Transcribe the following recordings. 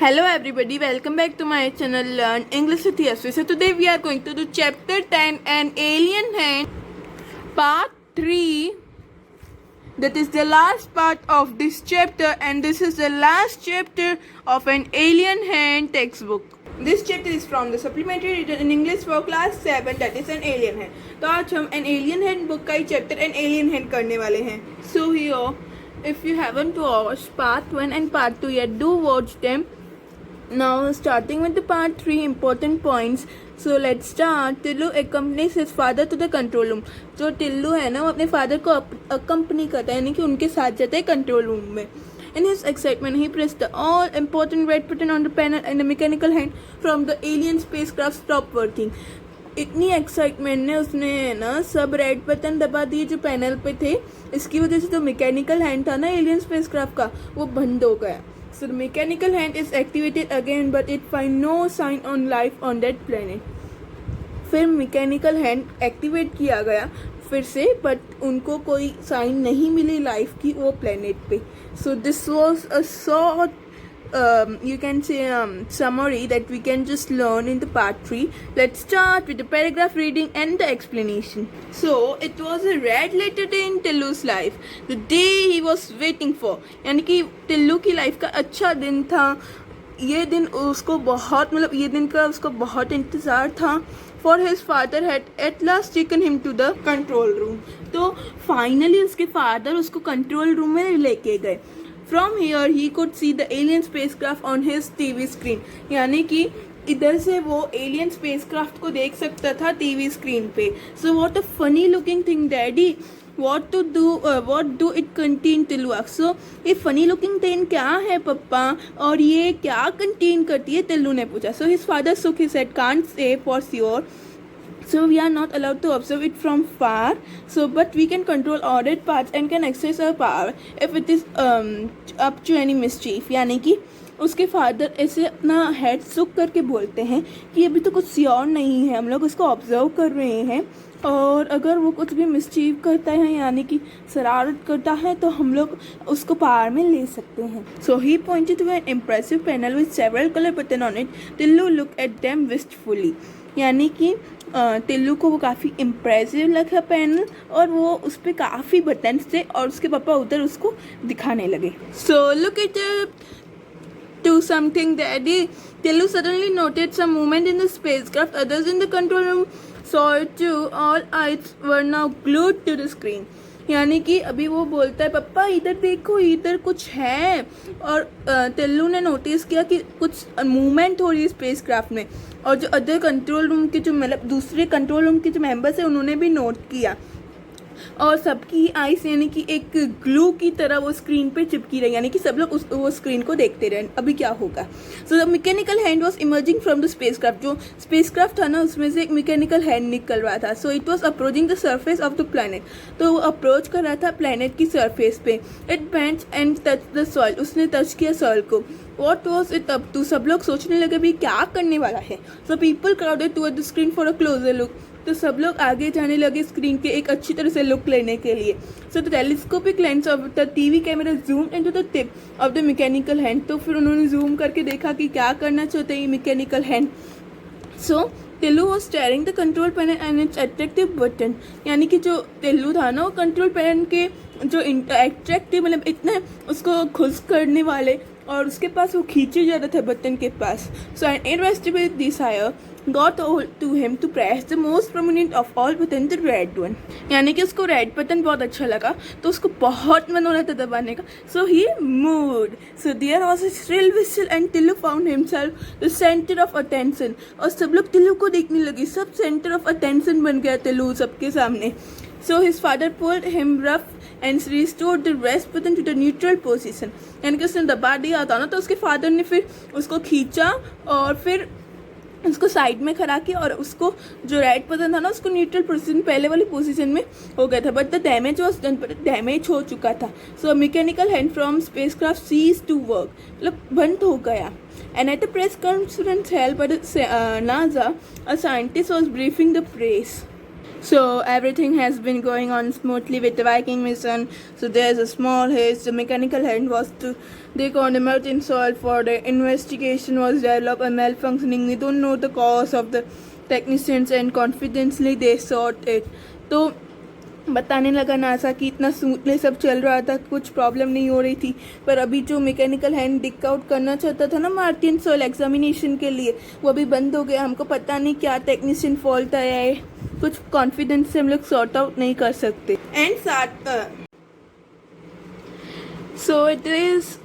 Hello everybody, welcome back to my channel Learn English with Yasvi. So today we are going to do chapter 10 An Alien Hand part 3. That is the last part of this chapter and this is the last chapter of An Alien Hand textbook. This chapter is from the supplementary written in English for class 7 that is An Alien Hand. तो आज हम An Alien Hand book का ही chapter An Alien Hand करने वाले हैं. So here, if you haven't watched part 1 and part 2 yet, do watch them. Now starting with the part 3 important points. So let's start. Tillu accompanies his father to the control room. जो टिल्लू है ना वो अपने father को accompany करता है यानी कि उनके साथ जाता है कंट्रोल रूम में. In his excitement he pressed the all important red button on the panel and the mechanical hand from the alien spacecraft stopped working. इतनी एक्साइटमेंट ने उसने ना सब रेड बटन दबा दिए जो पैनल पे थे. इसकी वजह से जो मैकेनिकल हैंड था ना एलियन स्पेसक्राफ्ट का वो बंद हो गया. So the mechanical hand is activated again but it find no sign on life on that planet. फिर मैकेनिकल हैंड एक्टिवेट किया गया फिर से बट उनको कोई साइन नहीं मिली लाइफ की वो प्लेनेट पे. So this was a short you can say summary that we can just learn in the part 3. Let's start with the paragraph reading and the explanation. So it was a red letter day in Tillu's life, the day he was waiting for. यानी कि टिल्लू की life का अच्छा दिन था. ये दिन उसको बहुत ये दिन का उसको बहुत इंतज़ार था. For his father had at last taken him to the control room. तो फाइनली उसके फादर उसको कंट्रोल रूम में लेके गए. From here he could see the alien spacecraft on his TV screen. यानी कि इधर से वो alien spacecraft को देख सकता था TV screen पे. So what a funny looking thing, Daddy. What do it contain? Tillu asked. So ये funny looking thing क्या है पप्पा और ये क्या contain करती है टिल्लू ने पूछा. So his father shook his head. Can't say for sure. So we are not allowed to observe it from far. So but we can control ordered parts and can access our power if it is up to any mischief. यानी कि उसके father ऐसे अपना head सुक करके बोलते हैं कि अभी तो कुछ श्योर नहीं है, हम लोग उसको ऑब्जर्व कर रहे हैं और अगर वो कुछ भी मिसचीव करता है यानी कि शरारत करता है तो हम लोग उसको पावर में ले सकते हैं. So he pointed to an impressive panel with several colour button on it. Tillu look at them wistfully. यानी कि टिल्लू को वो काफ़ी इम्प्रेसिव लगा पैनल और वो उस पर काफ़ी बटन्स थे और उसके पापा उधर उसको दिखाने लगे. So look it do something, Daddy. Tillu suddenly noted some movement in the spacecraft. Others in the control room saw it too. All eyes were now glued to the screen. यानी कि अभी वो बोलता है पप्पा इधर देखो इधर कुछ है और टिल्लू ने नोटिस किया कि कुछ मूवमेंट हो रही है स्पेसक्राफ्ट में और जो अदर कंट्रोल रूम के जो दूसरे कंट्रोल रूम के जो मेंबर्स हैं उन्होंने भी नोट किया और सबकी आईज यानी कि एक ग्लू की तरह वो स्क्रीन पे चिपकी रही यानी कि सब लोग वो स्क्रीन को देखते रहे अभी क्या होगा. So the mechanical hand was emerging from the spacecraft. जो स्पेसक्राफ्ट था ना उसमें से एक मैकेनिकल हैंड निकल रहा था. So it was approaching the surface of the planet. तो वो अप्रोच कर रहा था प्लैनेट की सरफेस पे. It bent and touch the soil. उसने टच किया सॉइल को. What was it up to? सब लोग सोचने लगे भी क्या करने वाला है. So people crowded toward the screen for a closer look. तो सब लोग आगे जाने लगे स्क्रीन के एक अच्छी तरह से लुक लेने के लिए. So the telescopic lens of the TV camera zoomed into the tip of the mechanical hand. तो फिर उन्होंने जूम करके देखा कि क्या करना चाहते हैं ये mechanical hand. So Tillu was staring the control panel and its attractive button. यानी कि जो टिल्लू था ना वो कंट्रोल पैनल के जो अट्रैक्टिव इतने उसको खुश करने वाले और उसके पास वो खींचे जा रहे थे बटन के पास. सो N irresistible desire got hold to him to press the most prominent of all button, the red one. यानी कि उसको रेड बटन बहुत अच्छा लगा तो उसको बहुत मन हो रहा था दबाने का. सो ही moved. So there was a shrill whistle and Tillu found himself the center of attention. और सब लोग टिल्लू को देखने लगे. सब center of attention बन गया टिल्लू सबके सामने. So his father pulled him rough and restored the rest button to the neutral position. यानी कि उसने दबा दिया था ना तो उसके फादर ने फिर उसको खींचा और फिर उसको साइड में खड़ा किया और उसको जो राइट बटन था ना उसको न्यूट्रल पोजीशन पहले वाली पोजीशन में हो गया था. But the damage was done. Damage हो चुका था. So mechanical hand from spacecraft ceased to work. मतलब बंद हो गया. And at the press conference held by the NASA, a scientist was briefing the press. So everything has been going on smoothly with the Viking mission. So there's a small hitch. The mechanical hand was to dig on the molten soil for the investigation was developed and malfunctioning. We don't know the cause of the technicians and confidently they sought it. तो बताने लगा NASA कि इतना smoothly सब चल रहा था, कुछ प्रॉब्लम नहीं हो रही थी, पर अभी जो मैकेनिकल हैंड डिक आउट करना चाहता था ना मार्टियन सोइल एग्जामिनेशन के लिए, वो अभी बंद हो गया. हमको पता नहीं क्या टेक्नीशियन फॉल्ट आया है, कुछ कॉन्फिडेंस से हम लोग सॉर्ट आउट नहीं कर सकते. एंड साथ so it is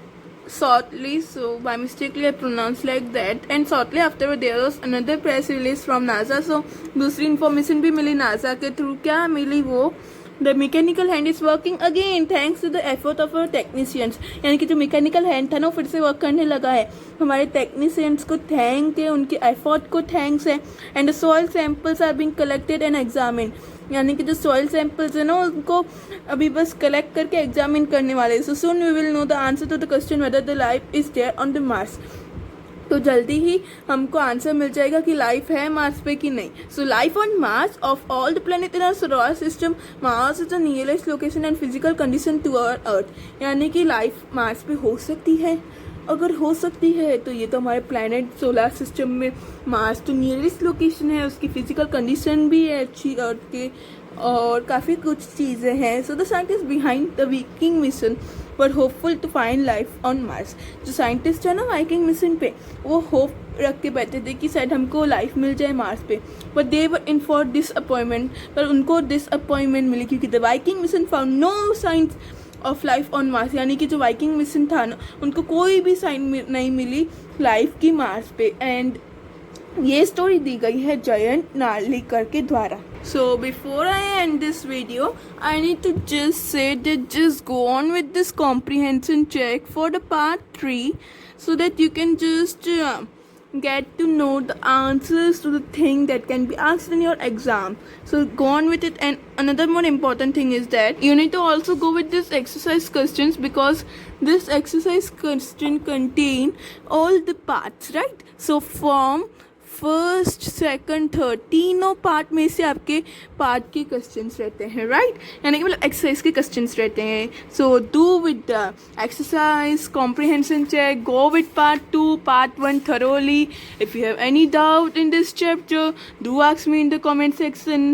shortly, so by mistakenly I pronounced like that, and shortly after there was another press release from NASA. So दूसरी information भी मिली NASA के थ्रू. क्या मिली वो? The mechanical hand is working again thanks to the effort of our technicians. यानी कि जो mechanical hand था ना फिर से वर्क करने लगा है. हमारे टेक्नीशियंस को थैंक है, उनके एफर्ट को थैंक्स है. And the soil samples are being collected and examined. यानी कि जो सॉइल सैंपल्स है ना उनको अभी बस कलेक्ट करके एग्जामिन करने वाले. So soon we will know the answer to the question whether the life is there on the Mars. तो जल्दी ही हमको आंसर मिल जाएगा कि लाइफ है मार्स पे कि नहीं. So life on Mars of all the planet in our solar system, Mars is the nearest location and physical condition to our earth. यानी कि लाइफ मार्स पे हो सकती है. अगर हो सकती है तो ये तो हमारे प्लैनेट सोलर सिस्टम में मार्स तो नियरेस्ट लोकेशन है, उसकी फिजिकल कंडीशन भी है अच्छी अर्थ के, और काफ़ी कुछ चीज़ें हैं. So the scientist behind the Viking mission were hopeful to find life on Mars. जो साइंटिस्ट है ना वाइकिंग मिशन पे, वो होप रख के बैठे थे कि शायद हमको लाइफ मिल जाए मार्स पे, but they were in for disappointment. पर उनको डिसअपॉइंटमेंट मिली क्योंकि the Viking mission found no science of life on Mars. यानी कि जो वाइकिंग मिशन था ना उनको कोई भी साइन नहीं मिली लाइफ की मार्स पे. एंड ये स्टोरी दी गई है जयंत नार्लिकर के द्वारा. So before I end this video, I need to just say that just go on with this comprehension check for the part 3 so that you can just get to know the answers to the thing that can be asked in your exam. So go on with it. And another more important thing is that you need to also go with this exercise questions, because this exercise question contain all the parts, right? So from first second third तीनों part में से आपके part के questions रहते हैं, right? यानी कि मतलब एक्सरसाइज के क्वेश्चंस रहते हैं. So do with the exercise comprehension check, go with part 2, part 1 thoroughly. If you have any doubt in this chapter, do ask me in the comment section.